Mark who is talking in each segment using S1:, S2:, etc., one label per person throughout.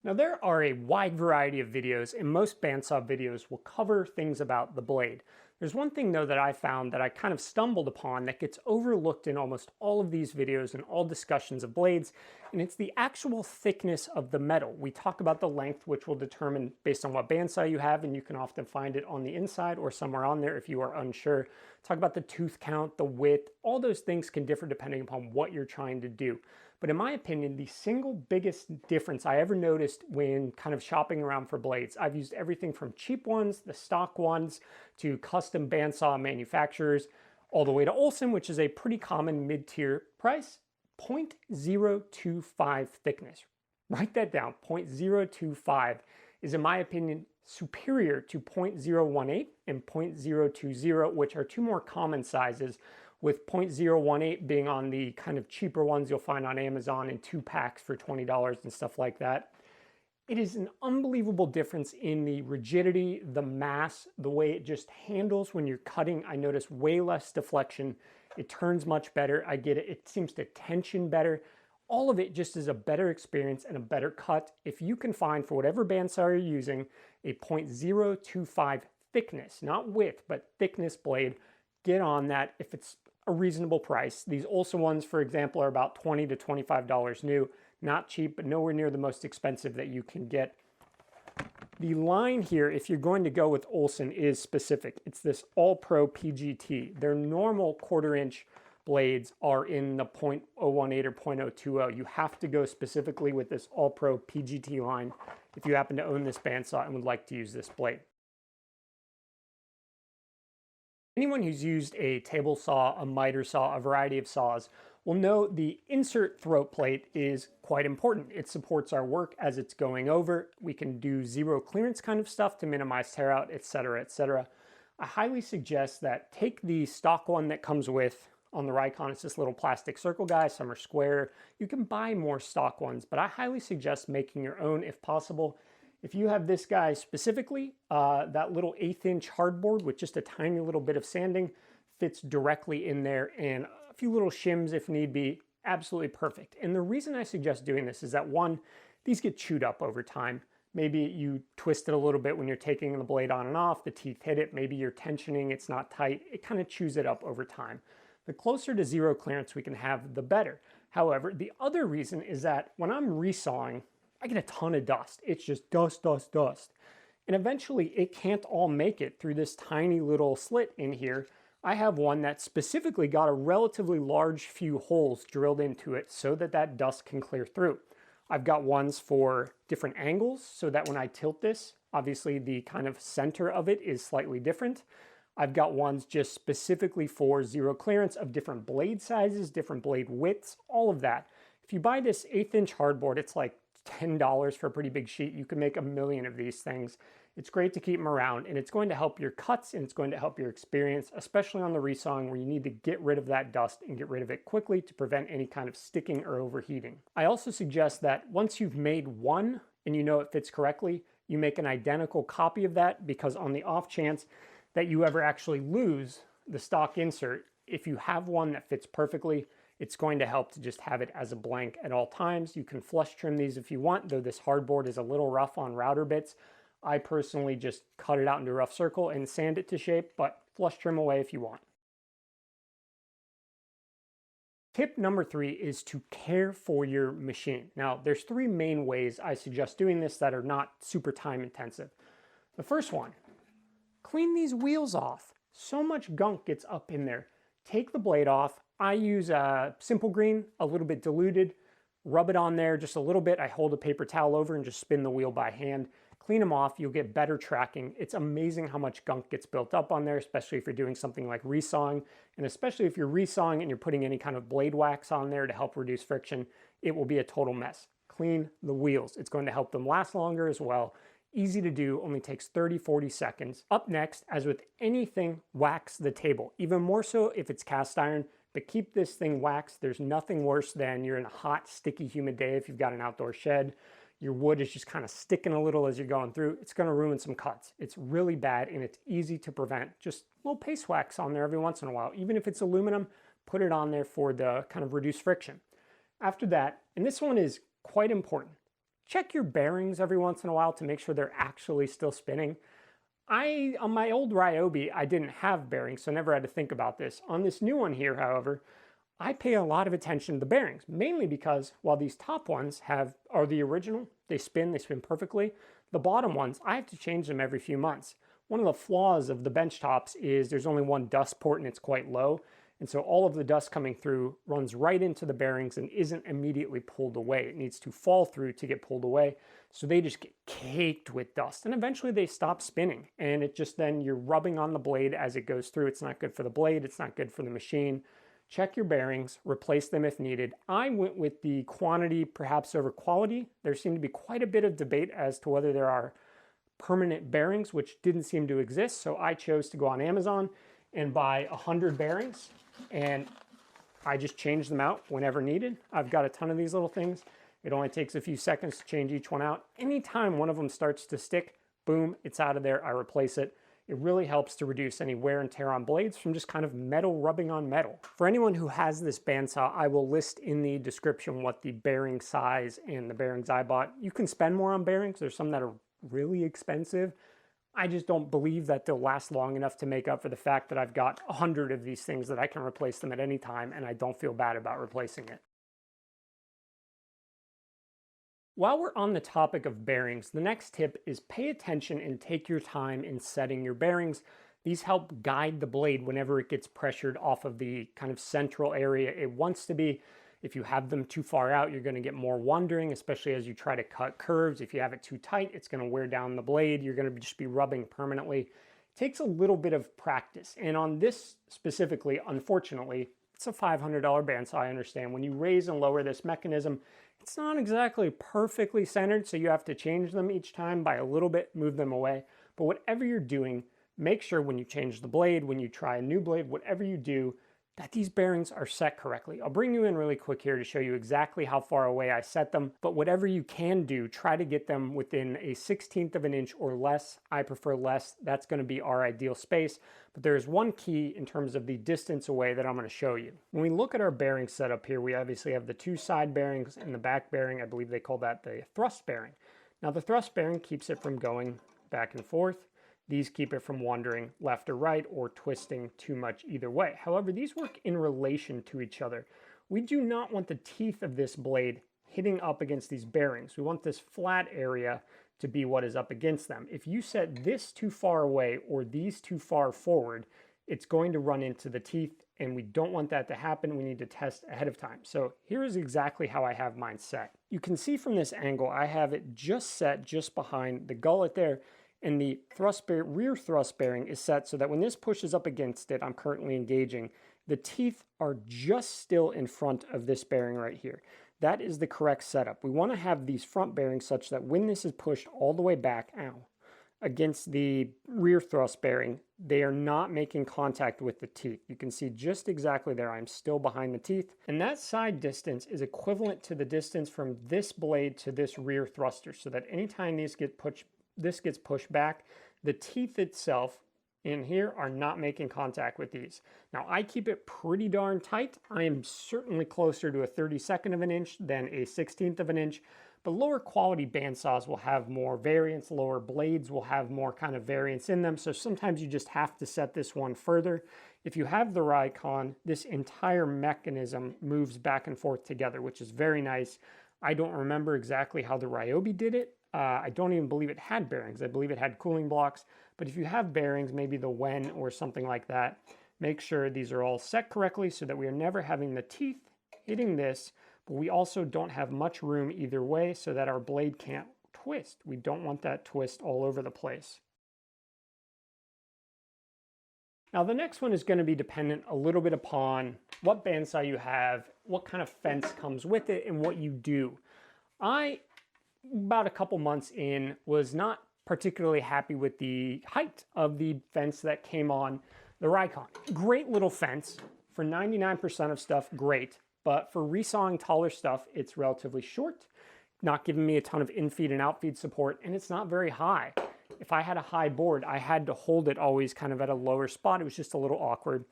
S1: Now there are a wide variety of videos, and most bandsaw videos will cover things about the blade. There's one thing though that I found that I kind of stumbled upon that gets overlooked in almost all of these videos and all discussions of blades, and it's the actual thickness of the metal. We talk about the length, which will determine based on what bandsaw you have, and you can often find it on the inside or somewhere on there if you are unsure. Talk about the tooth count, the width, all those things can differ depending upon what you're trying to do. But in my opinion, the single biggest difference I ever noticed when kind of shopping around for blades, I've used everything from cheap ones, the stock ones, to custom bandsaw manufacturers, all the way to Olsen, which is a pretty common mid-tier price, 0.025 thickness. Write that down, 0.025 is in my opinion superior to 0.018 and 0.020, which are two more common sizes, with 0.018 being on the kind of cheaper ones you'll find on Amazon in 2 packs for $20 and stuff like that. It is an unbelievable difference in the rigidity, the mass, the way it just handles when you're cutting. I notice way less deflection. It turns much better. I get it. It seems to tension better. All of it just is a better experience and a better cut. If you can find, for whatever bandsaw you're using, a 0.025 thickness, not width, but thickness blade, get on that if it's a reasonable price. These Olsen ones, for example, are about $20 to $25 new. Not cheap, but nowhere near the most expensive that you can get. The line here, if you're going to go with Olsen, is specific. It's this All-Pro PGT. Their normal 1/4 inch blades are in the 0.018 or 0.020. You have to go specifically with this All-Pro PGT line if you happen to own this bandsaw and would like to use this blade. Anyone who's used a table saw, a miter saw, a variety of saws will know the insert throat plate is quite important. It supports our work as it's going over. We can do zero clearance kind of stuff to minimize tear out, etc., etc. I highly suggest that take the stock one that comes with on the Rikon. It's this little plastic circle guy. Some are square. You can buy more stock ones, but I highly suggest making your own if possible. If you have this guy specifically, that little 1/8 inch hardboard with just a tiny little bit of sanding fits directly in there, and a few little shims if need be, absolutely perfect. And the reason I suggest doing this is that, one, these get chewed up over time. Maybe you twist it a little bit when you're taking the blade on and off, the teeth hit it, maybe you're tensioning, it's not tight, it kind of chews it up over time. The closer to zero clearance we can have, the better. However, the other reason is that when I'm resawing, I get a ton of dust. It's just dust, dust, dust. And eventually it can't all make it through this tiny little slit in here. I have one that specifically got a relatively large few holes drilled into it so that that dust can clear through. I've got ones for different angles so that when I tilt this, obviously the kind of center of it is slightly different. I've got ones just specifically for zero clearance of different blade sizes, different blade widths, all of that. If you buy this 1/8 inch hardboard, it's like $10 for a pretty big sheet. You can make a million of these things. It's great to keep them around, and it's going to help your cuts and it's going to help your experience, especially on the resawing where you need to get rid of that dust and get rid of it quickly to prevent any kind of sticking or overheating. I also suggest that once you've made one and you know it fits correctly, you make an identical copy of that, because on the off chance that you ever actually lose the stock insert, if you have one that fits perfectly, it's going to help to just have it as a blank at all times. You can flush trim these if you want, though this hardboard is a little rough on router bits. I personally just cut it out into a rough circle and sand it to shape, but flush trim away if you want. Tip number 3 is to care for your machine. Now, there's 3 main ways I suggest doing this that are not super time intensive. The first one, clean these wheels off. So much gunk gets up in there. Take the blade off. I use a simple green, a little bit diluted, rub it on there just a little bit. I hold a paper towel over and just spin the wheel by hand. Clean them off, you'll get better tracking. It's amazing how much gunk gets built up on there, especially if you're doing something like resawing, and especially if you're resawing and you're putting any kind of blade wax on there to help reduce friction, it will be a total mess. Clean the wheels. It's going to help them last longer as well. Easy to do, only takes 30-40 seconds. Up next, as with anything, wax the table. Even more so if it's cast iron, but keep this thing waxed. There's nothing worse than you're in a hot, sticky, humid day if you've got an outdoor shed. Your wood is just kind of sticking a little as you're going through. It's going to ruin some cuts. It's really bad and it's easy to prevent. Just a little paste wax on there every once in a while. Even if it's aluminum, put it on there for the kind of reduced friction. After that, and this one is quite important, check your bearings every once in a while to make sure they're actually still spinning. On my old Ryobi, I didn't have bearings, so I never had to think about this. On this new one here, however, I pay a lot of attention to the bearings, mainly because while these top ones are the original, they spin perfectly, the bottom ones, I have to change them every few months. One of the flaws of the Benchtops is there's only one dust port and it's quite low, and so all of the dust coming through runs right into the bearings and isn't immediately pulled away. It needs to fall through to get pulled away, so they just get caked with dust, and eventually they stop spinning, and it just then you're rubbing on the blade as it goes through. It's not good for the blade, it's not good for the machine. Check your bearings, replace them if needed. I went with the quantity perhaps over quality. There seemed to be quite a bit of debate as to whether there are permanent bearings, which didn't seem to exist, so I chose to go on Amazon and buy 100 bearings, and I just change them out whenever needed. I've got a ton of these little things. It only takes a few seconds to change each one out. Anytime one of them starts to stick, boom, it's out of there, I replace it. It really helps to reduce any wear and tear on blades from just kind of metal rubbing on metal. For anyone who has this bandsaw, I will list in the description what the bearing size and the bearings I bought. You can spend more on bearings. There's some that are really expensive. I just don't believe that they'll last long enough to make up for the fact that I've got 100 of these things that I can replace them at any time, and I don't feel bad about replacing it. While we're on the topic of bearings, the next tip is pay attention and take your time in setting your bearings. These help guide the blade whenever it gets pressured off of the kind of central area it wants to be. If you have them too far out, you're going to get more wandering, especially as you try to cut curves. If you have it too tight, it's going to wear down the blade. You're going to just be rubbing permanently. It takes a little bit of practice. And on this specifically, unfortunately, it's a $500 bandsaw, I understand. When you raise and lower this mechanism, it's not exactly perfectly centered, so you have to change them each time by a little bit, move them away. But whatever you're doing, make sure when you change the blade, when you try a new blade, whatever you do, that these bearings are set correctly. I'll bring you in really quick here to show you exactly how far away I set them, but whatever you can do, try to get them within a 1/16 of an inch or less. I prefer less. That's going to be our ideal space, but there's one key in terms of the distance away that I'm going to show you. When we look at our bearing setup here, we obviously have the two side bearings and the back bearing. I believe they call that the thrust bearing. Now the thrust bearing keeps it from going back and forth. These keep it from wandering left or right or twisting too much either way. However, these work in relation to each other. We do not want the teeth of this blade hitting up against these bearings. We want this flat area to be what is up against them. If you set this too far away or these too far forward, it's going to run into the teeth, and we don't want that to happen. We need to test ahead of time. So here is exactly how I have mine set. You can see from this angle, I have it just set just behind the gullet there, and the rear thrust bearing is set so that when this pushes up against it, I'm currently engaging, the teeth are just still in front of this bearing right here. That is the correct setup. We want to have these front bearings such that when this is pushed all the way back, against the rear thrust bearing, they are not making contact with the teeth. You can see just exactly there, I'm still behind the teeth. And that side distance is equivalent to the distance from this blade to this rear thruster, so that anytime this gets pushed back, the teeth itself in here are not making contact with these. Now I keep it pretty darn tight. I am certainly closer to a 32nd of an inch than a 1/16 of an inch, but lower quality bandsaws will have more variance, lower blades will have more kind of variance in them, so sometimes you just have to set this one further. If you have the Rikon, this entire mechanism moves back and forth together, which is very nice. I don't remember exactly how the Ryobi did it. I don't even believe it had bearings. I believe it had cooling blocks. But if you have bearings, maybe the Wen or something like that, make sure these are all set correctly so that we are never having the teeth hitting this, but we also don't have much room either way so that our blade can't twist. We don't want that twist all over the place. Now the next one is going to be dependent a little bit upon what bandsaw you have, what kind of fence comes with it, and what you do. About a couple months in, was not particularly happy with the height of the fence that came on the Rikon. Great little fence. For 99% of stuff, great. But for resawing taller stuff, it's relatively short, not giving me a ton of in-feed and out-feed support, and it's not very high. If I had a high board, I had to hold it always kind of at a lower spot. It was just a little awkward.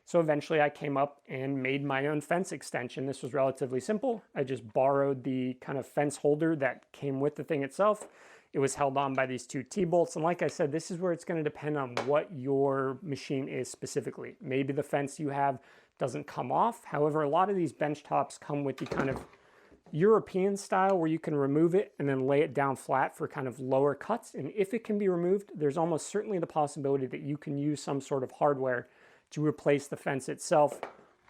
S1: So eventually I came up and made my own fence extension. This was relatively simple. I just borrowed the kind of fence holder that came with the thing itself. It was held on by these two T-bolts. And like I said, this is where it's going to depend on what your machine is specifically. Maybe the fence you have doesn't come off. However, a lot of these bench tops come with the kind of European style where you can remove it and then lay it down flat for kind of lower cuts. And if it can be removed, there's almost certainly the possibility that you can use some sort of hardware to replace the fence itself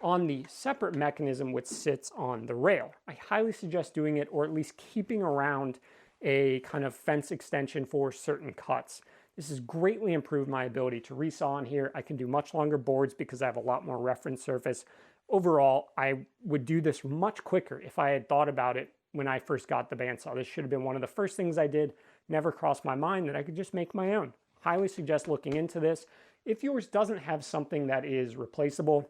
S1: on the separate mechanism which sits on the rail. I highly suggest doing it, or at least keeping around a kind of fence extension for certain cuts. This has greatly improved my ability to resaw on here. I can do much longer boards because I have a lot more reference surface. Overall, I would do this much quicker if I had thought about it when I first got the bandsaw. This should have been one of the first things I did. Never crossed my mind that I could just make my own. Highly suggest looking into this. If yours doesn't have something that is replaceable,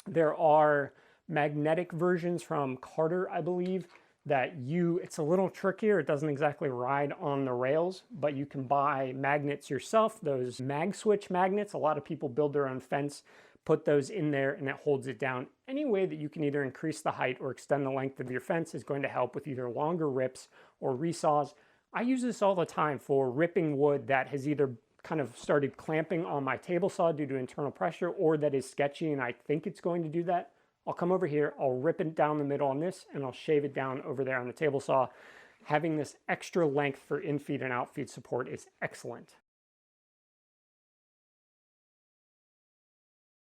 S1: there are magnetic versions from Carter, I believe, that it's a little trickier. It doesn't exactly ride on the rails, but you can buy magnets yourself, those mag switch magnets. A lot of people build their own fence, put those in there, and it holds it down. Any way that you can either increase the height or extend the length of your fence is going to help with either longer rips or resaws. I use this all the time for ripping wood that has either kind of started clamping on my table saw due to internal pressure, or that is sketchy and I think it's going to do that. I'll come over here, I'll rip it down the middle on this, and I'll shave it down over there on the table saw. Having this extra length for in-feed and out-feed support is excellent.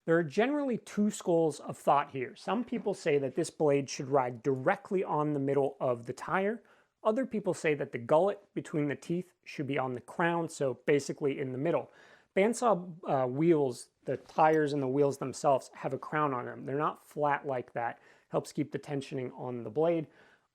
S1: There are generally two schools of thought here. Some people say that this blade should ride directly on the middle of the tire. Other people say that the gullet between the teeth should be on the crown, so basically in the middle. Bandsaw wheels, the tires and the wheels themselves have a crown on them. They're not flat like that. Helps keep the tensioning on the blade.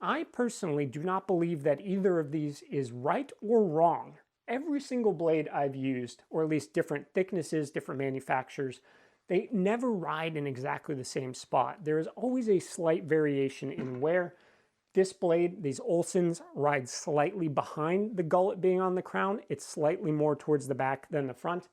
S1: I personally do not believe that either of these is right or wrong. Every single blade I've used, or at least different thicknesses, different manufacturers, they never ride in exactly the same spot. There is always a slight variation in wear. This blade, these Olsons, ride slightly behind the gullet being on the crown. It's slightly more towards the back than the front.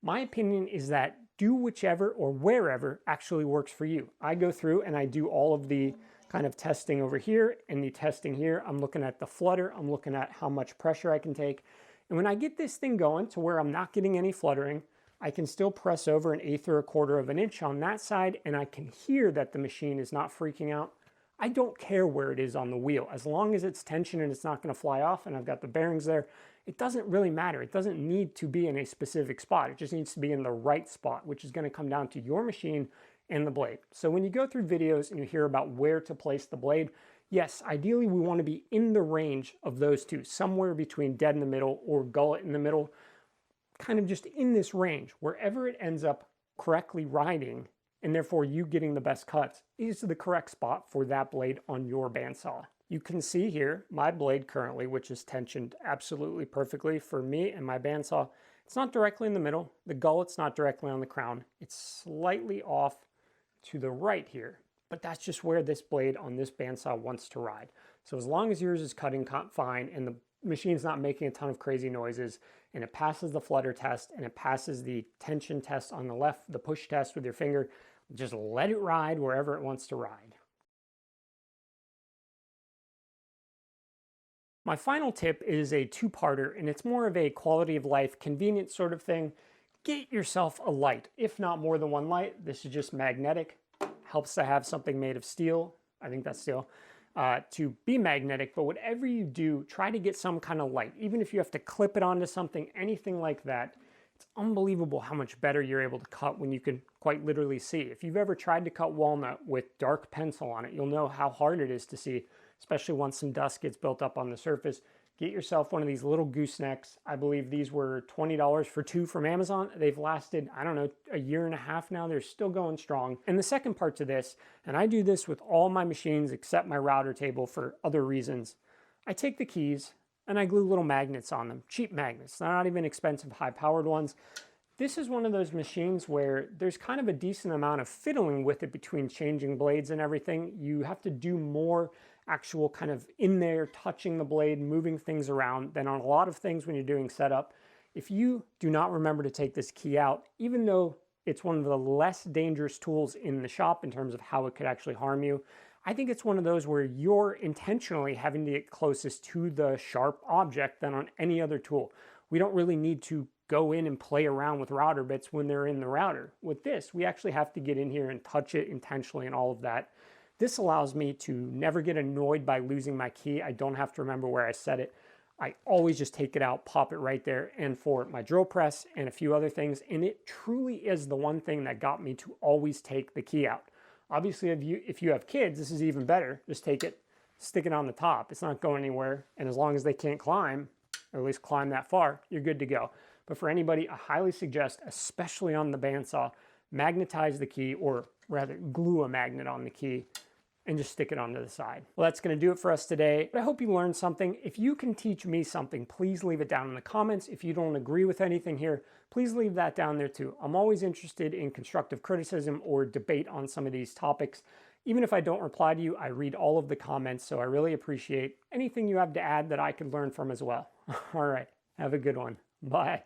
S1: My opinion is that do whichever or wherever actually works for you. I go through and I do all of the kind of testing over here and the testing here. I'm looking at the flutter. I'm looking at how much pressure I can take. And when I get this thing going to where I'm not getting any fluttering, I can still press over 1/8 or 1/4 of an inch on that side, and I can hear that the machine is not freaking out. I don't care where it is on the wheel. As long as it's tension and it's not going to fly off and I've got the bearings there, it doesn't really matter. It doesn't need to be in a specific spot. It just needs to be in the right spot, which is going to come down to your machine and the blade. So when you go through videos and you hear about where to place the blade, yes, ideally we want to be in the range of those two, somewhere between dead in the middle or gullet in the middle, kind of just in this range. Wherever it ends up correctly riding, and therefore you getting the best cuts, is the correct spot for that blade on your bandsaw. You can see here my blade currently, which is tensioned absolutely perfectly for me and my bandsaw. It's not directly in the middle. The gullet's not directly on the crown. It's slightly off to the right here, but that's just where this blade on this bandsaw wants to ride. So as long as yours is cutting fine and the machine's not making a ton of crazy noises, and it passes the flutter test and it passes the tension test on the left, the push test with your finger, just let it ride wherever it wants to ride. My final tip is a two-parter, and it's more of a quality of life, convenience sort of thing. Get yourself a light, if not more than one light. This is just magnetic. Helps to have something made of steel. I think that's steel. To be magnetic, but whatever you do, try to get some kind of light. Even if you have to clip it onto something, anything like that, it's unbelievable how much better you're able to cut when you can quite literally see. If you've ever tried to cut walnut with dark pencil on it, you'll know how hard it is to see, especially once some dust gets built up on the surface. Get yourself one of these little goosenecks. I believe these were $20 for 2 from Amazon. They've lasted, I don't know, 1.5 years now. They're still going strong. And the second part to this, and I do this with all my machines except my router table for other reasons, I take the keys and I glue little magnets on them. Cheap magnets. They're not even expensive, high-powered ones. This is one of those machines where there's kind of a decent amount of fiddling with it between changing blades and everything. You have to do more actual kind of in there, touching the blade, moving things around than on a lot of things when you're doing setup. If you do not remember to take this key out, even though It's one of the less dangerous tools in the shop in terms of how it could actually harm you. I think it's one of those where you're intentionally having to get closest to the sharp object than on any other tool. We don't really need to go in and play around with router bits when they're in the router. With this, we actually have to get in here and touch it intentionally and all of that. This allows me to never get annoyed by losing my key. I don't have to remember where I set it. I always just take it out, pop it right there. And for my drill press and a few other things, and it truly is the one thing that got me to always take the key out. Obviously, if you have kids, this is even better. Just take it, stick it on the top. It's not going anywhere. And as long as they can't climb, or at least climb that far, you're good to go. But for anybody, I highly suggest, especially on the bandsaw, magnetize the key, or rather glue a magnet on the key, and just stick it onto the side. Well, that's going to do it for us today. I hope you learned something. If you can teach me something, please leave it down in the comments. If you don't agree with anything here, please leave that down there too. I'm always interested in constructive criticism or debate on some of these topics. Even if I don't reply to you, I read all of the comments, so I really appreciate anything you have to add that I could learn from as well. All right, have a good one. Bye.